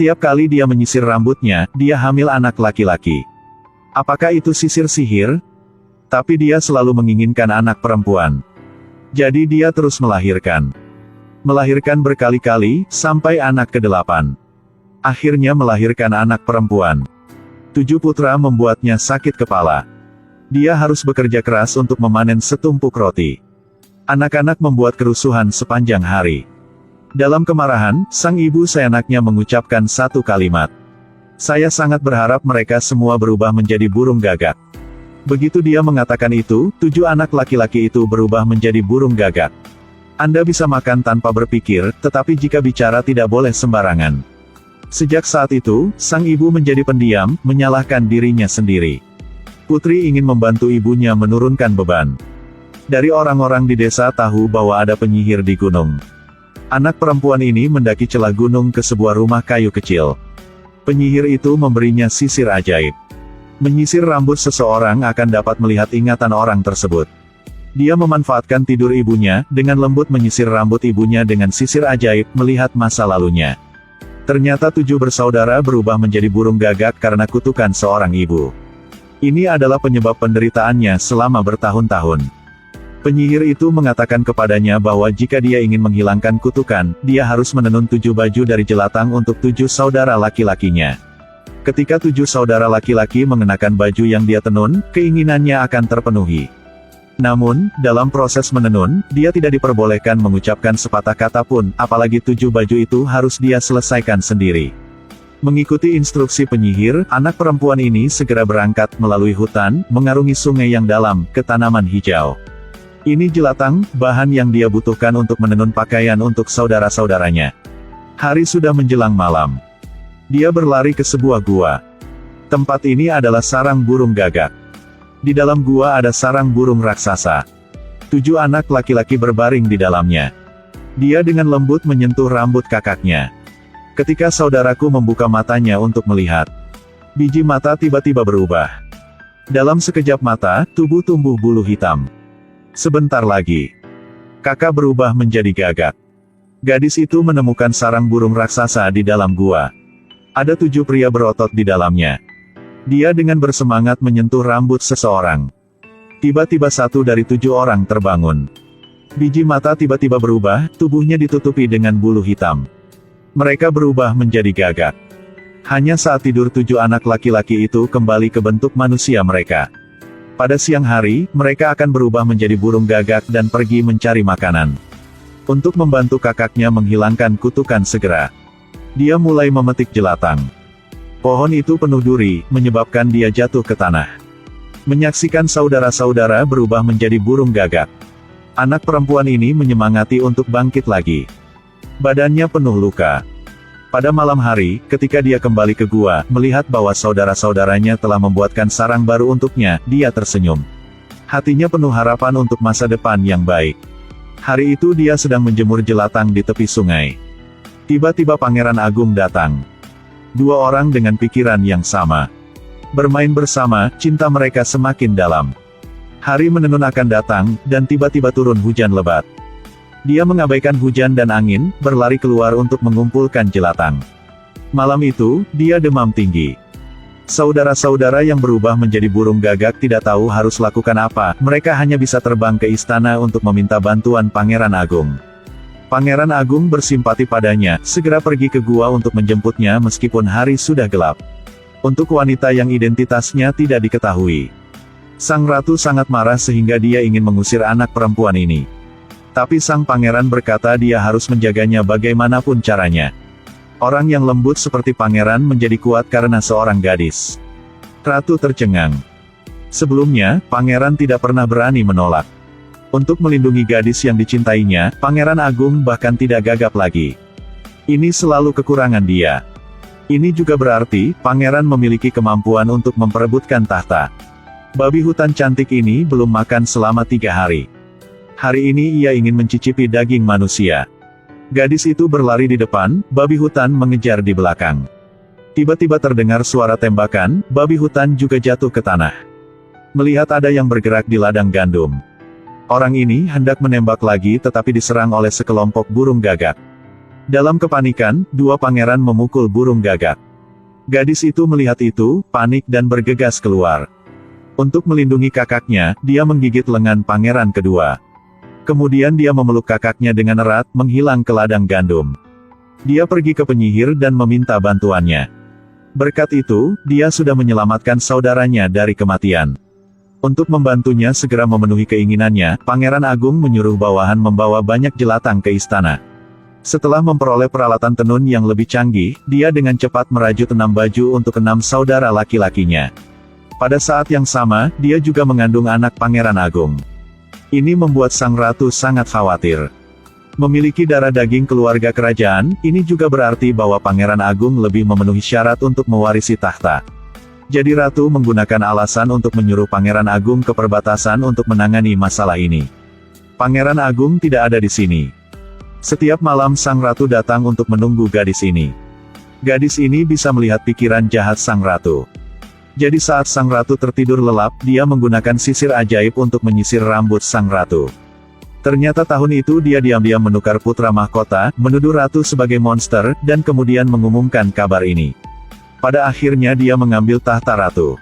Setiap kali dia menyisir rambutnya, dia hamil anak laki-laki. Apakah itu sisir sihir? Tapi dia selalu menginginkan anak perempuan. Jadi dia terus melahirkan. Melahirkan berkali-kali, sampai anak ke-8. Akhirnya melahirkan anak perempuan. 7 putra membuatnya sakit kepala. Dia harus bekerja keras untuk memanen setumpuk roti. Anak-anak membuat kerusuhan sepanjang hari. Dalam kemarahan, sang ibu seenaknya mengucapkan satu kalimat. Saya sangat berharap mereka semua berubah menjadi burung gagak. Begitu dia mengatakan itu, 7 anak laki-laki itu berubah menjadi burung gagak. Anda bisa makan tanpa berpikir, tetapi jika bicara tidak boleh sembarangan. Sejak saat itu, sang ibu menjadi pendiam, menyalahkan dirinya sendiri. Putri ingin membantu ibunya menurunkan beban. Dari orang-orang di desa tahu bahwa ada penyihir di gunung. Anak perempuan ini mendaki celah gunung ke sebuah rumah kayu kecil. Penyihir itu memberinya sisir ajaib. Menyisir rambut seseorang akan dapat melihat ingatan orang tersebut. Dia memanfaatkan tidur ibunya, dengan lembut menyisir rambut ibunya dengan sisir ajaib, melihat masa lalunya. Ternyata 7 bersaudara berubah menjadi burung gagak karena kutukan seorang ibu. Ini adalah penyebab penderitaannya selama bertahun-tahun. Penyihir itu mengatakan kepadanya bahwa jika dia ingin menghilangkan kutukan, dia harus menenun 7 baju dari jelatang untuk 7 saudara laki-lakinya. Ketika 7 saudara laki-laki mengenakan baju yang dia tenun, keinginannya akan terpenuhi. Namun, dalam proses menenun, dia tidak diperbolehkan mengucapkan sepatah kata pun, apalagi 7 baju itu harus dia selesaikan sendiri. Mengikuti instruksi penyihir, anak perempuan ini segera berangkat melalui hutan, mengarungi sungai yang dalam, ke tanaman hijau. Ini jelatang, bahan yang dia butuhkan untuk menenun pakaian untuk saudara-saudaranya. Hari sudah menjelang malam. Dia berlari ke sebuah gua. Tempat ini adalah sarang burung gagak. Di dalam gua ada sarang burung raksasa. 7 anak laki-laki berbaring di dalamnya. Dia dengan lembut menyentuh rambut kakaknya. Ketika saudaraku membuka matanya untuk melihat, biji mata tiba-tiba berubah. Dalam sekejap mata, tubuh tumbuh bulu hitam. Sebentar lagi, kakak berubah menjadi gagak. Gadis itu menemukan sarang burung raksasa di dalam gua. Ada 7 pria berotot di dalamnya. Dia dengan bersemangat menyentuh rambut seseorang. Tiba-tiba 1 dari 7 orang terbangun. Biji mata tiba-tiba berubah, tubuhnya ditutupi dengan bulu hitam. Mereka berubah menjadi gagak. Hanya saat tidur 7 anak laki-laki itu kembali ke bentuk manusia mereka. Pada siang hari, mereka akan berubah menjadi burung gagak dan pergi mencari makanan. Untuk membantu kakaknya menghilangkan kutukan segera, dia mulai memetik jelatang. Pohon itu penuh duri, menyebabkan dia jatuh ke tanah. Menyaksikan saudara-saudara berubah menjadi burung gagak. Anak perempuan ini menyemangati untuk bangkit lagi. Badannya penuh luka. Pada malam hari, ketika dia kembali ke gua, melihat bahwa saudara-saudaranya telah membuatkan sarang baru untuknya, dia tersenyum. Hatinya penuh harapan untuk masa depan yang baik. Hari itu dia sedang menjemur jelatang di tepi sungai. Tiba-tiba Pangeran Agung datang. 2 orang dengan pikiran yang sama. Bermain bersama, cinta mereka semakin dalam. Hari menenun akan datang, dan tiba-tiba turun hujan lebat. Dia mengabaikan hujan dan angin, berlari keluar untuk mengumpulkan jelatang. Malam itu, dia demam tinggi. Saudara-saudara yang berubah menjadi burung gagak tidak tahu harus lakukan apa, mereka hanya bisa terbang ke istana untuk meminta bantuan Pangeran Agung. Pangeran Agung bersimpati padanya, segera pergi ke gua untuk menjemputnya meskipun hari sudah gelap. Untuk wanita yang identitasnya tidak diketahui. Sang ratu sangat marah sehingga dia ingin mengusir anak perempuan ini. Tapi sang pangeran berkata dia harus menjaganya bagaimanapun caranya. Orang yang lembut seperti pangeran menjadi kuat karena seorang gadis. Ratu tercengang. Sebelumnya, pangeran tidak pernah berani menolak. Untuk melindungi gadis yang dicintainya, Pangeran Agung bahkan tidak gagap lagi. Ini selalu kekurangan dia. Ini juga berarti, pangeran memiliki kemampuan untuk memperebutkan tahta. Babi hutan cantik ini belum makan selama 3 hari. Hari ini ia ingin mencicipi daging manusia. Gadis itu berlari di depan, babi hutan mengejar di belakang. Tiba-tiba terdengar suara tembakan, babi hutan juga jatuh ke tanah. Melihat ada yang bergerak di ladang gandum. Orang ini hendak menembak lagi tetapi diserang oleh sekelompok burung gagak. Dalam kepanikan, dua pangeran memukul burung gagak. Gadis itu melihat itu, panik dan bergegas keluar. Untuk melindungi kakaknya, dia menggigit lengan pangeran kedua. Kemudian dia memeluk kakaknya dengan erat, menghilang ke ladang gandum. Dia pergi ke penyihir dan meminta bantuannya. Berkat itu, dia sudah menyelamatkan saudaranya dari kematian. Untuk membantunya segera memenuhi keinginannya, Pangeran Agung menyuruh bawahan membawa banyak jelatang ke istana. Setelah memperoleh peralatan tenun yang lebih canggih, dia dengan cepat merajut 6 baju untuk 6 saudara laki-lakinya. Pada saat yang sama, dia juga mengandung anak Pangeran Agung. Ini membuat sang ratu sangat khawatir. Memiliki darah daging keluarga kerajaan, ini juga berarti bahwa Pangeran Agung lebih memenuhi syarat untuk mewarisi tahta. Jadi ratu menggunakan alasan untuk menyuruh Pangeran Agung ke perbatasan untuk menangani masalah ini. Pangeran Agung tidak ada di sini. Setiap malam sang ratu datang untuk menunggu gadis ini. Gadis ini bisa melihat pikiran jahat sang ratu. Jadi saat sang ratu tertidur lelap, dia menggunakan sisir ajaib untuk menyisir rambut sang ratu. Ternyata tahun itu dia diam-diam menukar putra mahkota, menuduh ratu sebagai monster, dan kemudian mengumumkan kabar ini. Pada akhirnya dia mengambil tahta ratu.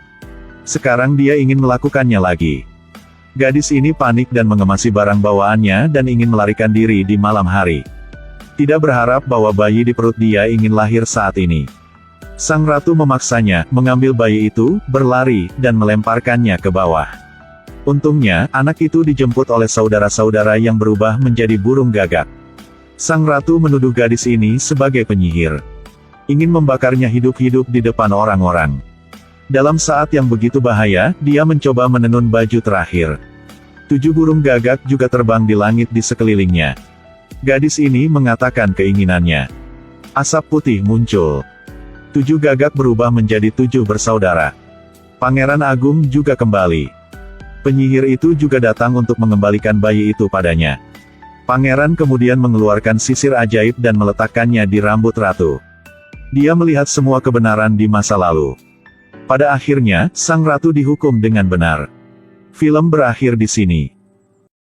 Sekarang dia ingin melakukannya lagi. Gadis ini panik dan mengemasi barang bawaannya dan ingin melarikan diri di malam hari. Tidak berharap bahwa bayi di perut dia ingin lahir saat ini. Sang ratu memaksanya, mengambil bayi itu, berlari, dan melemparkannya ke bawah. Untungnya, anak itu dijemput oleh saudara-saudara yang berubah menjadi burung gagak. Sang ratu menuduh gadis ini sebagai penyihir. Ingin membakarnya hidup-hidup di depan orang-orang. Dalam saat yang begitu bahaya, dia mencoba menenun baju terakhir. 7 burung gagak juga terbang di langit di sekelilingnya. Gadis ini mengatakan keinginannya. Asap putih muncul. 7 gagak berubah menjadi 7 bersaudara. Pangeran Agung juga kembali. Penyihir itu juga datang untuk mengembalikan bayi itu padanya. Pangeran kemudian mengeluarkan sisir ajaib dan meletakkannya di rambut ratu. Dia melihat semua kebenaran di masa lalu. Pada akhirnya, sang ratu dihukum dengan benar. Film berakhir di sini.